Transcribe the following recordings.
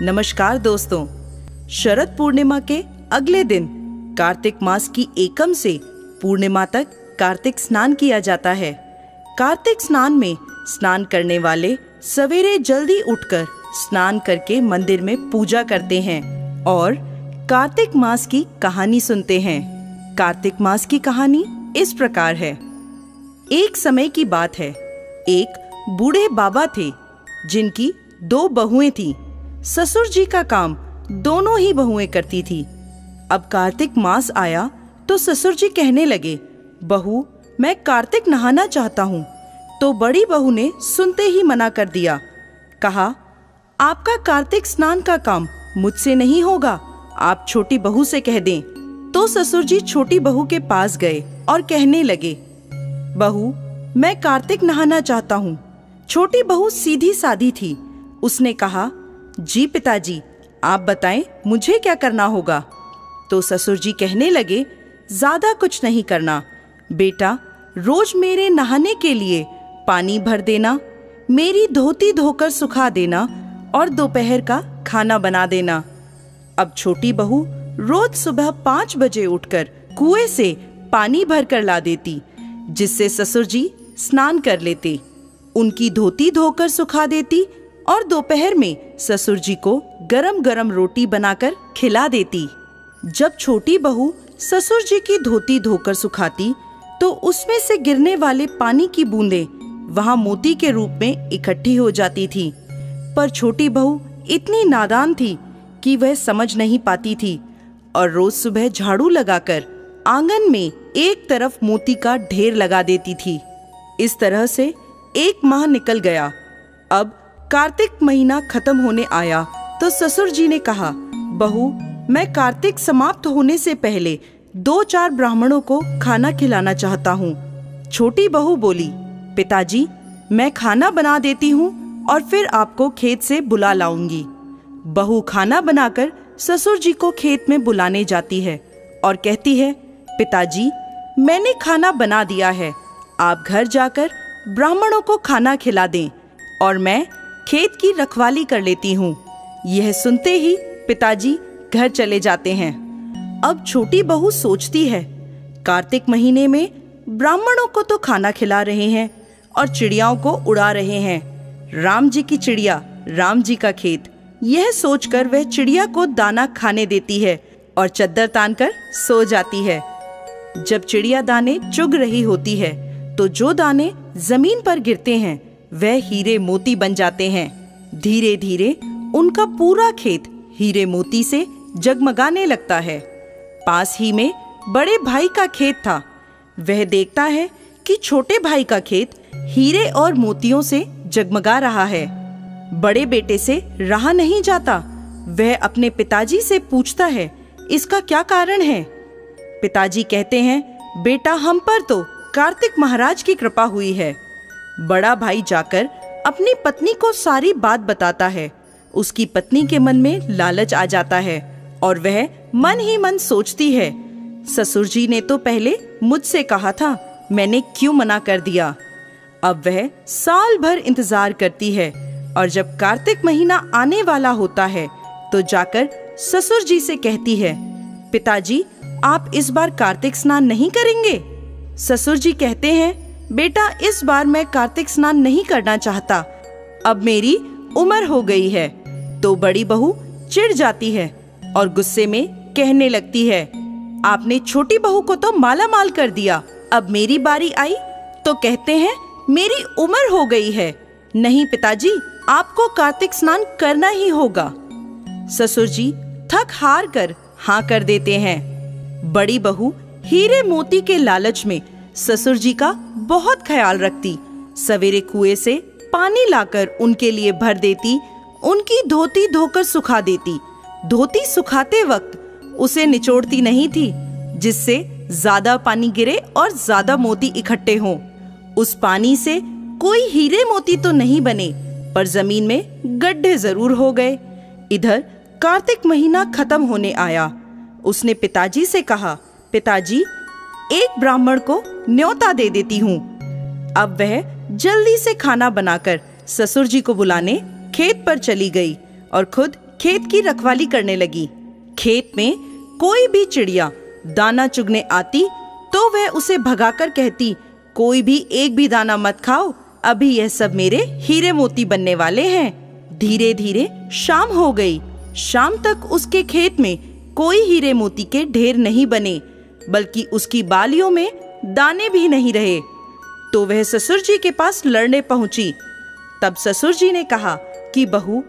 नमस्कार दोस्तों, शरद पूर्णिमा के अगले दिन कार्तिक मास की एकम से पूर्णिमा तक कार्तिक स्नान किया जाता है। कार्तिक स्नान में स्नान करने वाले सवेरे जल्दी उठकर स्नान करके मंदिर में पूजा करते हैं और कार्तिक मास की कहानी सुनते हैं। कार्तिक मास की कहानी इस प्रकार है। एक समय की बात है, एक बूढ़े बाबा थे जिनकी 2 बहुएं थीं। ससुर जी का काम दोनों ही बहुएं करती थी। अब कार्तिक मास आया तो ससुर जी कहने लगे, बहू मैं कार्तिक नहाना चाहता हूँ। तो बड़ी बहू ने सुनते ही मना कर दिया। कहा, आपका कार्तिक स्नान का काम मुझसे नहीं होगा, आप छोटी बहू से कह दें। तो ससुर जी छोटी बहू के पास गए और कहने लगे, बहू मैं कार्तिक नहाना चाहता हूँ। छोटी बहू सीधी सादी थी। उसने कहा, जी पिताजी आप बताएं मुझे क्या करना होगा। तो ससुर जी कहने लगे, ज्यादा कुछ नहीं करना बेटा, रोज मेरे नहाने के लिए पानी भर देना, मेरी धोती धोकर सुखा देना और दोपहर का खाना बना देना। अब छोटी बहू रोज सुबह 5 बजे उठकर कुएं से पानी भर कर ला देती, जिससे ससुर जी स्नान कर लेते, उनकी धोती धोकर सुखा देती और दोपहर में ससुर जी को गरम गरम रोटी बनाकर खिला देती। जब छोटी बहू ससुर जी की धोती धोकर सुखाती तो उसमें से गिरने वाले पानी की बूंदें वहां मोती के रूप में इकट्ठी हो जाती थी। पर छोटी बहू इतनी नादान थी कि वह समझ नहीं पाती थी और रोज सुबह झाड़ू लगाकर आंगन में एक तरफ मोती का ढेर लगा देती थी। इस तरह से 1 माह निकल गया। अब कार्तिक महीना खत्म होने आया तो ससुर जी ने कहा, बहू मैं कार्तिक समाप्त होने से पहले 2-4 ब्राह्मणों को खाना खिलाना चाहता हूँ। छोटी बहू बोली, पिताजी मैं खाना बना देती हूँ और फिर आपको खेत से बुला लाऊंगी। बहू खाना बनाकर ससुर जी को खेत में बुलाने जाती है और कहती है, पिताजी मैंने खाना बना दिया है, आप घर जाकर ब्राह्मणों को खाना खिला दें और मैं खेत की रखवाली कर लेती हूँ। यह सुनते ही पिताजी घर चले जाते हैं। अब छोटी बहू सोचती है, कार्तिक महीने में ब्राह्मणों को तो खाना खिला रहे हैं और चिड़ियाओं को उड़ा रहे हैं। राम जी की चिड़िया, राम जी का खेत। यह सोचकर वह चिड़िया को दाना खाने देती है और चद्दर तानकर सो जाती है। जब चिड़िया दाने चुग रही होती है तो जो दाने जमीन पर गिरते हैं वह हीरे मोती बन जाते हैं। धीरे धीरे उनका पूरा खेत हीरे मोती से जगमगाने लगता है। पास ही में बड़े भाई का खेत था। वह देखता है कि छोटे भाई का खेत हीरे और मोतियों से जगमगा रहा है। बड़े बेटे से रहा नहीं जाता। वह अपने पिताजी से पूछता है, इसका क्या कारण है। पिताजी कहते हैं, बेटा हम पर तो कार्तिक महाराज की कृपा हुई है। बड़ा भाई जाकर अपनी पत्नी को सारी बात बताता है। उसकी पत्नी के मन में लालच आ जाता है और वह मन ही मन सोचती है, ससुर जी ने तो पहले मुझसे कहा था, मैंने क्यों मना कर दिया। अब वह साल भर इंतजार करती है और जब कार्तिक महीना आने वाला होता है तो जाकर ससुर जी से कहती है, पिताजी आप इस बार कार्तिक स्नान नहीं करेंगे। ससुर जी कहते हैं, बेटा इस बार मैं कार्तिक स्नान नहीं करना चाहता, अब मेरी उम्र हो गई है। तो बड़ी बहू चिढ़ जाती है और गुस्से में कहने लगती है, आपने छोटी बहू को तो माला माल कर दिया, अब मेरी बारी आई तो कहते हैं मेरी उम्र हो गई है। नहीं पिताजी आपको कार्तिक स्नान करना ही होगा। ससुर जी थक हार कर हाँ कर देते हैं। बड़ी बहू हीरे मोती के लालच में ससुर जी का बहुत ख्याल रखती। सवेरे कुएं से पानी लाकर उनके लिए भर देती, उनकी धोती धोकर सुखा देती। धोती सुखाते वक्त उसे निचोड़ती नहीं थी, जिससे ज्यादा पानी गिरे और ज्यादा मोती इकट्ठे हों। उस पानी से कोई हीरे मोती तो नहीं बने, पर जमीन में गड्ढे जरूर हो गए। इधर कार्तिक महीना खत्म होने आया। उसने पिताजी से कहा, पिताजी एक ब्राह्मण को न्योता दे देती हूँ। अब वह जल्दी से खाना बनाकर ससुर जी को बुलाने खेत पर चली गई और खुद खेत की रखवाली करने लगी। खेत में कोई भी चिड़िया दाना चुगने आती तो वह उसे भगाकर कहती, कोई भी एक भी दाना मत खाओ, अभी यह सब मेरे हीरे मोती बनने वाले हैं। धीरे धीरे शाम हो गई। शाम तक उसके खेत में कोई हीरे मोती के ढेर नहीं बने, बल्कि उसकी बालियों में दाने भी नहीं रहे। तो वह ससुर जी के पास लड़ने पहुंची। तब ससुर जी ने कहा कि बहू,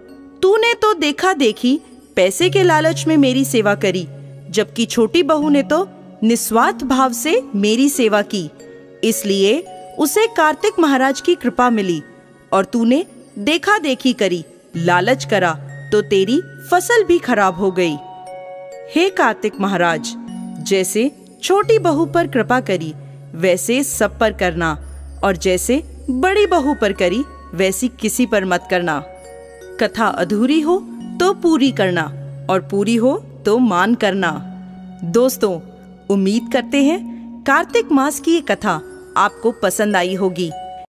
तूने तो देखा देखी पैसे के लालच में मेरी सेवा करी, जबकि छोटी बहू ने तो निस्वार्थ भाव से मेरी सेवा की, इसलिए उसे कार्तिक महाराज की कृपा मिली। और तूने देखा देखी करी, लालच करा, तो तेरी फसल भी खराब हो गई। हे कार्तिक महाराज, जैसे छोटी बहू पर कृपा करी वैसे सब पर करना, और जैसे बड़ी बहू पर करी वैसी किसी पर मत करना। कथा अधूरी हो तो पूरी करना, और पूरी हो तो मान करना। दोस्तों, उम्मीद करते हैं कार्तिक मास की ये कथा आपको पसंद आई होगी।